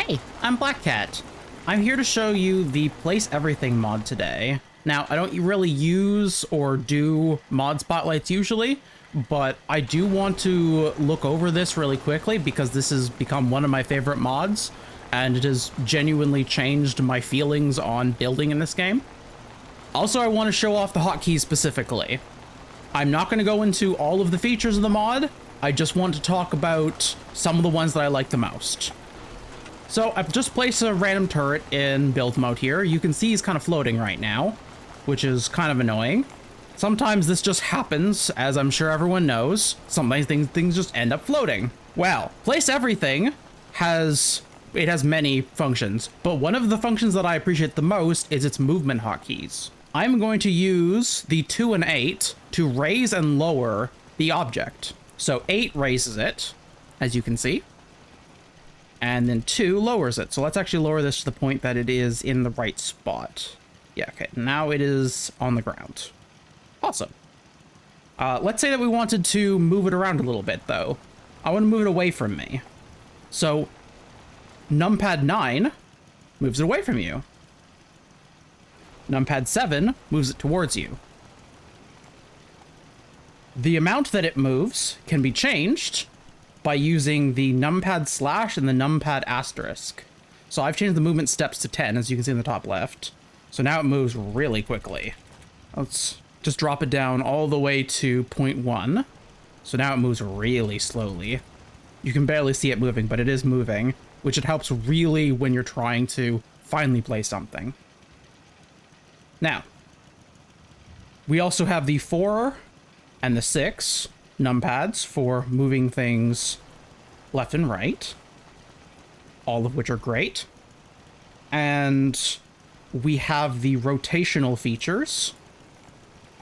Hey, I'm Black Cat. I'm here to show you the Place Everything mod today. Now, I don't really use or do mod spotlights usually, but I do want to look over this really quickly because this has become one of my favorite mods, and it has genuinely changed my feelings on building in this game. Also, I want to show off the hotkeys specifically. I'm not going to go into all of the features of the mod. I just want to talk about some of the ones that I like the most. So I've just placed a random turret in build mode here. You can see he's kind of floating right now, which is kind of annoying. Sometimes this just happens, as I'm sure everyone knows. Sometimes things just end up floating. Well, Place Everything has many functions, but one of the functions that I appreciate the most is its movement hotkeys. I'm going to use the 2 and 8 to raise and lower the object. So 8 raises it, as you can see, and then 2 lowers it. So let's actually lower this to the point that it is in the right spot. Yeah, okay, now it is on the ground. Awesome. Let's say that we wanted to move it around a little bit, though. I want to move it away from me. So numpad 9 moves it away from you. Numpad 7 moves it towards you. The amount that it moves can be changed by using the numpad slash and the numpad asterisk. So I've changed the movement steps to 10, as you can see in the top left. So now it moves really quickly. Let's just drop it down all the way to 0.1. So now it moves really slowly. You can barely see it moving, but it is moving, which it helps really when you're trying to finally play something. Now, we also have the 4 and the 6 numpads for moving things left and right, all of which are great. And we have the rotational features,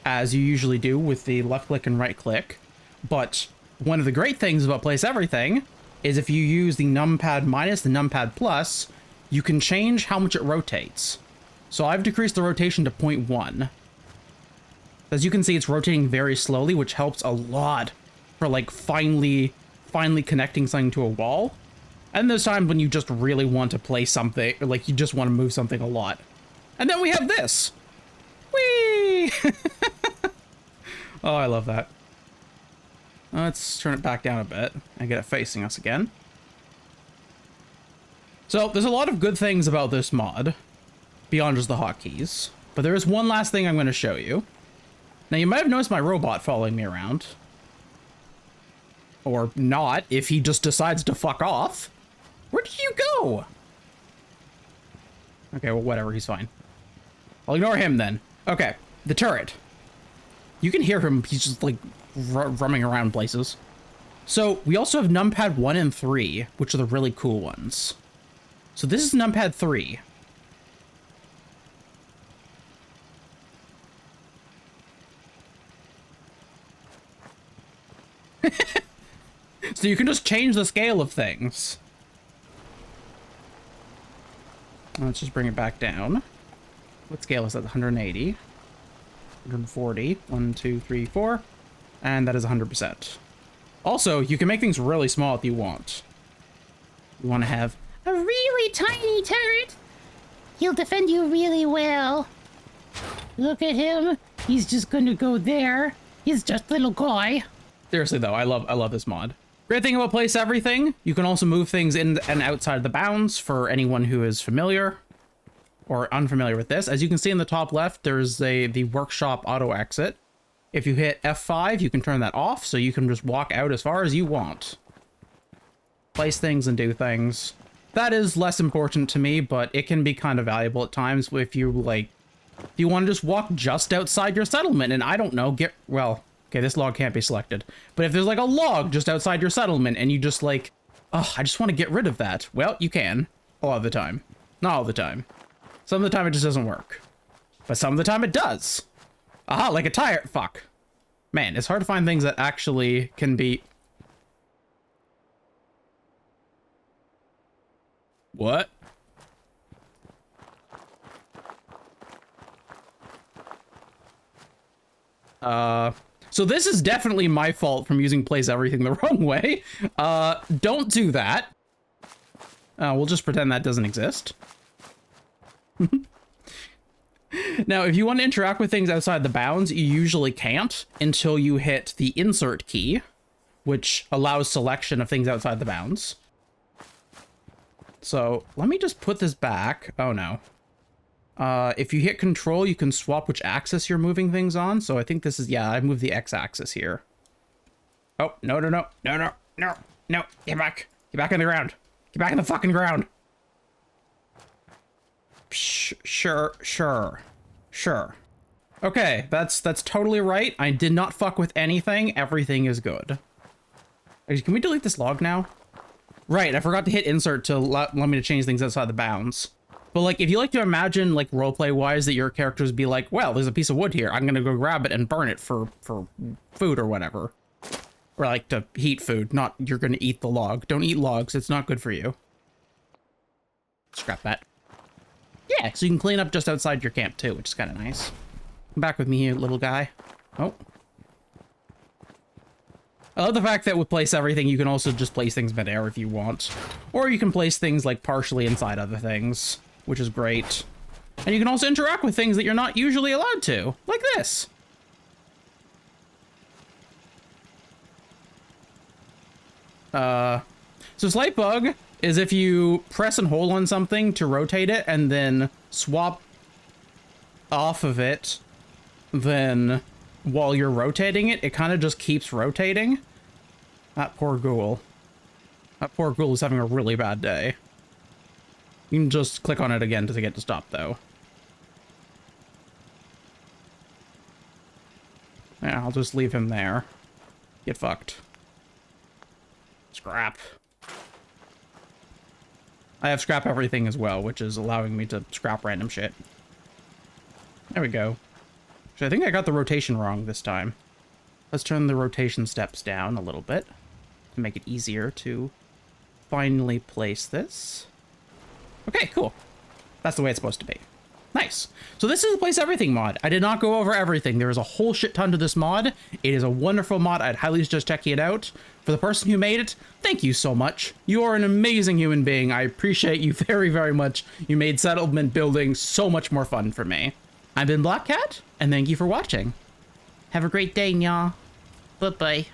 as you usually do with the left click and right click. But one of the great things about Place Everything is if you use the numpad minus the numpad plus, you can change how much it rotates. So I've decreased the rotation to 0.1. As you can see, it's rotating very slowly, which helps a lot for like finally connecting something to a wall. And there's times when you just really want to play something, or like you just want to move something a lot. And then we have this. Whee! Oh, I love that. Let's turn it back down a bit and get it facing us again. So there's a lot of good things about this mod, beyond just the hotkeys. But there is one last thing I'm going to show you. Now, you might have noticed my robot following me around. Or not, if he just decides to fuck off. Where did you go? Okay, well, whatever, he's fine. I'll ignore him then. Okay, the turret. You can hear him, he's just like roaming around places. So we also have numpad 1 and 3, which are the really cool ones. So this is numpad 3. So you can just change the scale of things. Let's just bring it back down. What scale is that? 180. 140. 1, 2, 3, 4. And that is 100%. Also, you can make things really small if you want. You want to have a really tiny turret. He'll defend you really well. Look at him. He's just gonna go there. He's just a little guy. Seriously though, I love this mod. Great thing about Place Everything, you can also move things in and outside the bounds for anyone who is familiar or unfamiliar with this. As you can see in the top left, there's the workshop auto exit. If you hit F5, you can turn that off, so you can just walk out as far as you want. Place things and do things. That is less important to me, but it can be kind of valuable at times if you want to just walk just outside your settlement and I don't know, okay, this log can't be selected. But if there's like a log just outside your settlement and you just like, oh, I just want to get rid of that. Well, you can. A lot of the time. Not all the time. Some of the time it just doesn't work. But some of the time it does. Aha, like a tire. Fuck. Man, it's hard to find things that actually can be... What? So this is definitely my fault from using Place Everything the wrong way. Don't do that. We'll just pretend that doesn't exist. Now, if you want to interact with things outside the bounds, you usually can't until you hit the insert key, which allows selection of things outside the bounds. So let me just put this back. Oh no. If you hit control, you can swap which axis you're moving things on. So I think this is, yeah, I moved the X axis here. Oh, no, no, no, no, no, no, no, get back. Get back in the ground. Get back in the fucking ground. Sure. Okay, that's totally right. I did not fuck with anything. Everything is good. Can we delete this log now? Right, I forgot to hit insert to let me to change things outside the bounds. But like, if you like to imagine, like, roleplay wise, that your characters be like, well, there's a piece of wood here, I'm gonna go grab it and burn it for food or whatever. Or like to heat food, not you're gonna eat the log. Don't eat logs, it's not good for you. Scrap that. Yeah, so you can clean up just outside your camp too, which is kind of nice. Come back with me here, little guy. Oh. I love the fact that with place everything, you can also just place things midair if you want. Or you can place things like partially inside other things, which is great. And you can also interact with things that you're not usually allowed to, like this. So slight bug is if you press and hold on something to rotate it and then swap off of it, then while you're rotating it, it kind of just keeps rotating. That poor ghoul. That poor ghoul is having a really bad day. You can just click on it again to get to stop, though. Yeah, I'll just leave him there. Get fucked. Scrap. I have scrap everything as well, which is allowing me to scrap random shit. There we go. So I think I got the rotation wrong this time. Let's turn the rotation steps down a little bit to make it easier to finally place this. Okay, cool. That's the way it's supposed to be. Nice. So this is the Place Everything mod. I did not go over everything. There is a whole shit ton to this mod. It is a wonderful mod. I'd highly suggest checking it out. For the person who made it, thank you so much. You are an amazing human being. I appreciate you very, very much. You made settlement building so much more fun for me. I've been Black Cat, and thank you for watching. Have a great day, y'all. Bye-bye.